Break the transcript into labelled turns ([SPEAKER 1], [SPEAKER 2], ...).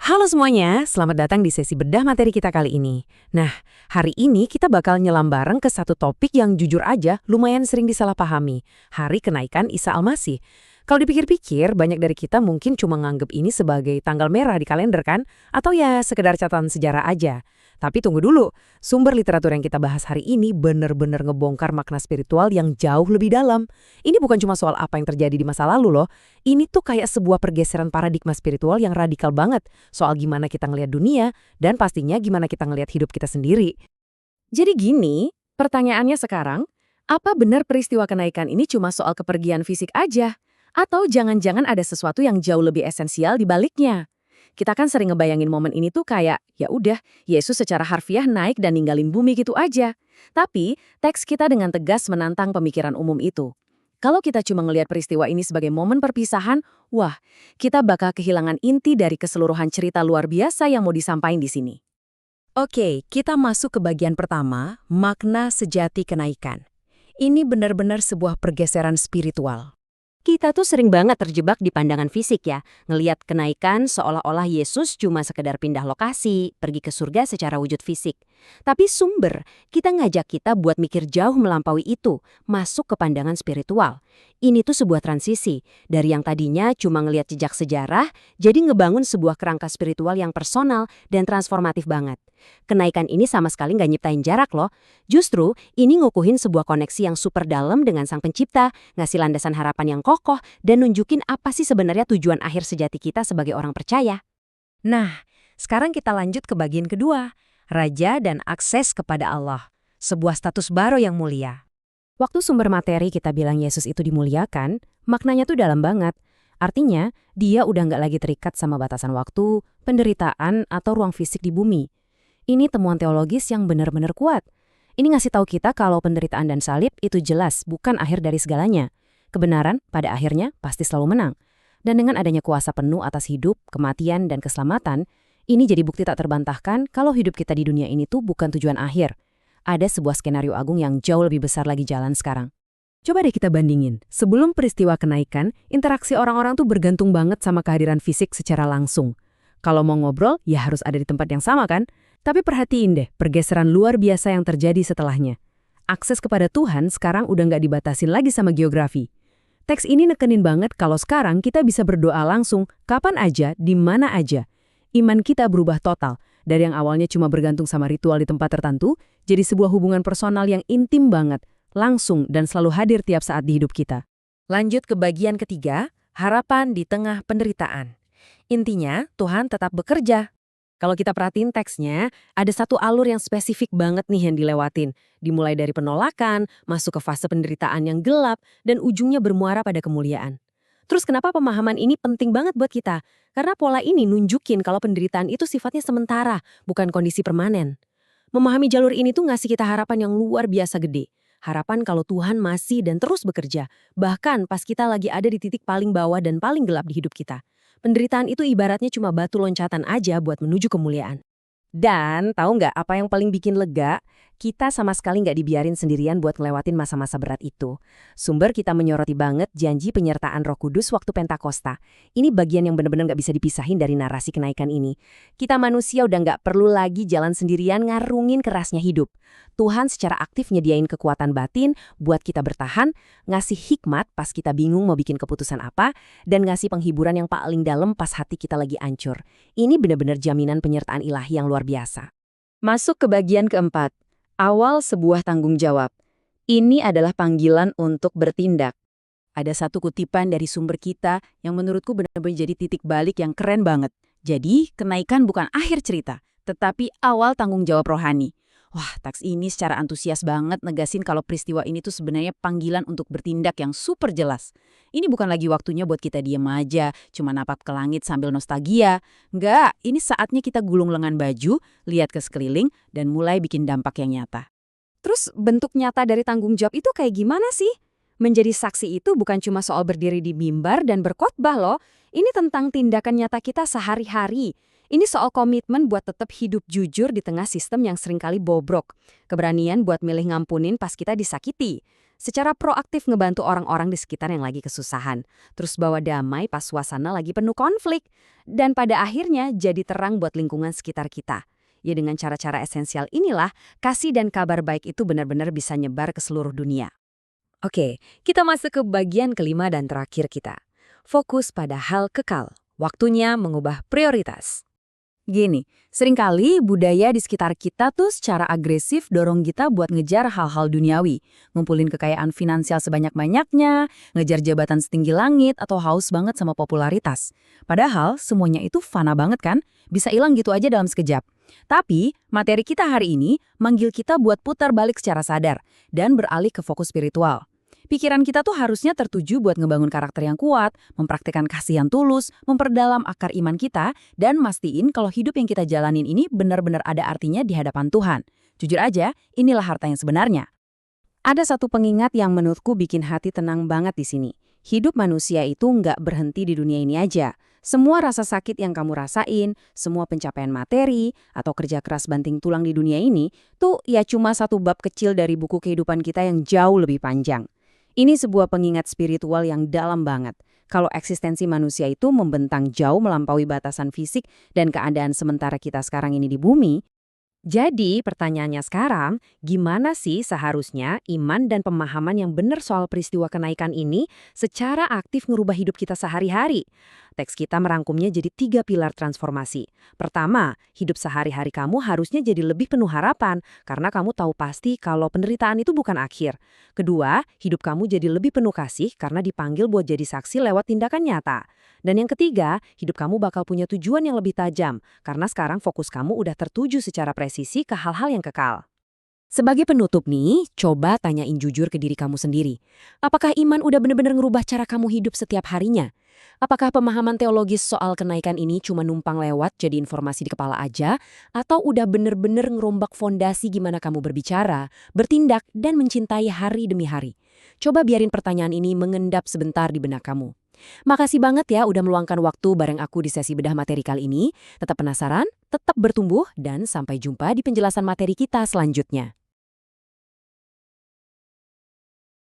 [SPEAKER 1] Halo semuanya, selamat datang di sesi bedah materi kita kali ini. Nah, hari ini kita bakal nyelam bareng ke satu topik yang jujur aja lumayan sering disalahpahami, Hari Kenaikan Isa Al-Masih. Kalau dipikir-pikir, banyak dari kita mungkin cuma nganggep ini sebagai tanggal merah di kalender kan? Atau ya sekedar catatan sejarah aja. Tapi tunggu dulu, sumber literatur yang kita bahas hari ini bener-bener ngebongkar makna spiritual yang jauh lebih dalam. Ini bukan cuma soal apa yang terjadi di masa lalu loh, ini tuh kayak sebuah pergeseran paradigma spiritual yang radikal banget soal gimana kita ngelihat dunia dan pastinya gimana kita ngelihat hidup kita sendiri. Jadi gini, pertanyaannya sekarang, apa benar peristiwa kenaikan ini cuma soal kepergian fisik aja? Atau jangan-jangan ada sesuatu yang jauh lebih esensial di baliknya? Kita kan sering ngebayangin momen ini tuh kayak, ya udah, Yesus secara harfiah naik dan ninggalin bumi gitu aja. Tapi, teks kita dengan tegas menantang pemikiran umum itu. Kalau kita cuma ngelihat peristiwa ini sebagai momen perpisahan, wah, kita bakal kehilangan inti dari keseluruhan cerita luar biasa yang mau disampaikan di sini. Oke, kita masuk ke bagian pertama, makna sejati kenaikan. Ini benar-benar sebuah pergeseran spiritual. Kita tuh sering banget terjebak di pandangan fisik ya, ngelihat kenaikan seolah-olah Yesus cuma sekedar pindah lokasi, pergi ke surga secara wujud fisik. Tapi sumber, kita ngajak kita buat mikir jauh melampaui itu, masuk ke pandangan spiritual. Ini tuh sebuah transisi, dari yang tadinya cuma ngelihat jejak sejarah, jadi ngebangun sebuah kerangka spiritual yang personal dan transformatif banget. Kenaikan ini sama sekali nggak nyiptain jarak loh. Justru, ini ngukuhin sebuah koneksi yang super dalam dengan Sang Pencipta, ngasih landasan harapan yang kokoh, dan nunjukin apa sih sebenarnya tujuan akhir sejati kita sebagai orang percaya. Nah, sekarang kita lanjut ke bagian kedua, Raja dan akses kepada Allah. Sebuah status baru yang mulia. Waktu sumber materi kita bilang Yesus itu dimuliakan, maknanya tuh dalam banget. Artinya, dia udah nggak lagi terikat sama batasan waktu, penderitaan, atau ruang fisik di bumi. Ini temuan teologis yang benar-benar kuat. Ini ngasih tahu kita kalau penderitaan dan salib itu jelas bukan akhir dari segalanya. Kebenaran pada akhirnya pasti selalu menang. Dan dengan adanya kuasa penuh atas hidup, kematian, dan keselamatan, ini jadi bukti tak terbantahkan kalau hidup kita di dunia ini tuh bukan tujuan akhir. Ada sebuah skenario agung yang jauh lebih besar lagi jalan sekarang. Coba deh kita bandingin. Sebelum peristiwa kenaikan, interaksi orang-orang tuh bergantung banget sama kehadiran fisik secara langsung. Kalau mau ngobrol, ya harus ada di tempat yang sama kan? Tapi perhatiin deh, pergeseran luar biasa yang terjadi setelahnya. Akses kepada Tuhan sekarang udah nggak dibatasin lagi sama geografi. Teks ini nekenin banget kalau sekarang kita bisa berdoa langsung, kapan aja, di mana aja. Iman kita berubah total, dari yang awalnya cuma bergantung sama ritual di tempat tertentu, jadi sebuah hubungan personal yang intim banget, langsung dan selalu hadir tiap saat di hidup kita. Lanjut ke bagian ketiga, harapan di tengah penderitaan. Intinya, Tuhan tetap bekerja. Kalau kita perhatiin teksnya, ada satu alur yang spesifik banget nih yang dilewatin. Dimulai dari penolakan, masuk ke fase penderitaan yang gelap, dan ujungnya bermuara pada kemuliaan. Terus kenapa pemahaman ini penting banget buat kita? Karena pola ini nunjukin kalau penderitaan itu sifatnya sementara, bukan kondisi permanen. Memahami jalur ini tuh ngasih kita harapan yang luar biasa gede. Harapan kalau Tuhan masih dan terus bekerja, bahkan pas kita lagi ada di titik paling bawah dan paling gelap di hidup kita. Penderitaan itu ibaratnya cuma batu loncatan aja buat menuju kemuliaan. Dan tahu nggak apa yang paling bikin lega? Kita sama sekali nggak dibiarin sendirian buat ngelewatin masa-masa berat itu. Sumber kita menyoroti banget janji penyertaan Roh Kudus waktu Pentakosta. Ini bagian yang benar-benar nggak bisa dipisahin dari narasi kenaikan ini. Kita manusia udah nggak perlu lagi jalan sendirian ngarungin kerasnya hidup. Tuhan secara aktif nyediain kekuatan batin buat kita bertahan, ngasih hikmat pas kita bingung mau bikin keputusan apa, dan ngasih penghiburan yang paling dalam pas hati kita lagi ancur. Ini benar-benar jaminan penyertaan ilahi yang luar biasa. Masuk ke bagian keempat. Awal sebuah tanggung jawab. Ini adalah panggilan untuk bertindak. Ada satu kutipan dari sumber kita yang menurutku benar-benar jadi titik balik yang keren banget. Jadi, kenaikan bukan akhir cerita, tetapi awal tanggung jawab rohani. Wah, teks ini secara antusias banget negasin kalau peristiwa ini tuh sebenarnya panggilan untuk bertindak yang super jelas. Ini bukan lagi waktunya buat kita diem aja, cuma napap ke langit sambil nostalgia. Enggak, ini saatnya kita gulung lengan baju, lihat ke sekeliling, dan mulai bikin dampak yang nyata. Terus bentuk nyata dari tanggung jawab itu kayak gimana sih? Menjadi saksi itu bukan cuma soal berdiri di mimbar dan berkhotbah loh. Ini tentang tindakan nyata kita sehari-hari. Ini soal komitmen buat tetap hidup jujur di tengah sistem yang seringkali bobrok. Keberanian buat milih ngampunin pas kita disakiti.
[SPEAKER 2] Secara proaktif ngebantu orang-orang di sekitar yang lagi kesusahan. Terus bawa damai pas suasana lagi penuh konflik. Dan pada akhirnya jadi terang buat lingkungan sekitar kita. Ya dengan cara-cara esensial inilah, kasih dan kabar baik itu benar-benar bisa nyebar ke seluruh dunia.
[SPEAKER 1] Oke, kita masuk ke bagian kelima dan terakhir kita. Fokus pada hal kekal. Waktunya mengubah prioritas. Gini, seringkali budaya di sekitar kita tuh secara agresif dorong kita buat ngejar hal-hal duniawi. Ngumpulin kekayaan finansial sebanyak-banyaknya, ngejar jabatan setinggi langit, atau haus banget sama popularitas. Padahal semuanya itu fana banget kan? Bisa hilang gitu aja dalam sekejap. Tapi, materi kita hari ini manggil kita buat putar balik secara sadar dan beralih ke fokus spiritual. Pikiran kita tuh harusnya tertuju buat ngebangun karakter yang kuat, mempraktikkan kasih yang tulus, memperdalam akar iman kita, dan mastiin kalau hidup yang kita jalanin ini benar-benar ada artinya di hadapan Tuhan. Jujur aja, inilah harta yang sebenarnya. Ada satu pengingat yang menurutku bikin hati tenang banget di sini. Hidup manusia itu nggak berhenti di dunia ini aja. Semua rasa sakit yang kamu rasain, semua pencapaian materi, atau kerja keras banting tulang di dunia ini, tuh ya cuma satu bab kecil dari buku kehidupan kita yang jauh lebih panjang. Ini sebuah pengingat spiritual yang dalam banget. Kalau eksistensi manusia itu membentang jauh melampaui batasan fisik dan keadaan sementara kita sekarang ini di bumi. Jadi pertanyaannya sekarang, gimana sih seharusnya iman dan pemahaman yang benar soal peristiwa kenaikan ini secara aktif ngerubah hidup kita sehari-hari? Teks kita merangkumnya jadi 3 pilar transformasi. Pertama, hidup sehari-hari kamu harusnya jadi lebih penuh harapan, karena kamu tahu pasti kalau penderitaan itu bukan akhir. Kedua, hidup kamu jadi lebih penuh kasih karena dipanggil buat jadi saksi lewat tindakan nyata. Dan yang ketiga, hidup kamu bakal punya tujuan yang lebih tajam, karena sekarang fokus kamu udah tertuju secara presisi ke hal-hal yang kekal. Sebagai penutup nih, coba tanyain jujur ke diri kamu sendiri. Apakah iman udah bener-bener ngerubah cara kamu hidup setiap harinya? Apakah pemahaman teologis soal kenaikan ini cuma numpang lewat jadi informasi di kepala aja? Atau udah bener-bener ngerombak fondasi gimana kamu berbicara, bertindak, dan mencintai hari demi hari? Coba biarin pertanyaan ini mengendap sebentar di benak kamu. Makasih banget ya udah meluangkan waktu bareng aku di sesi bedah materi kali ini. Tetap penasaran, tetap bertumbuh, dan sampai jumpa di penjelasan materi kita selanjutnya.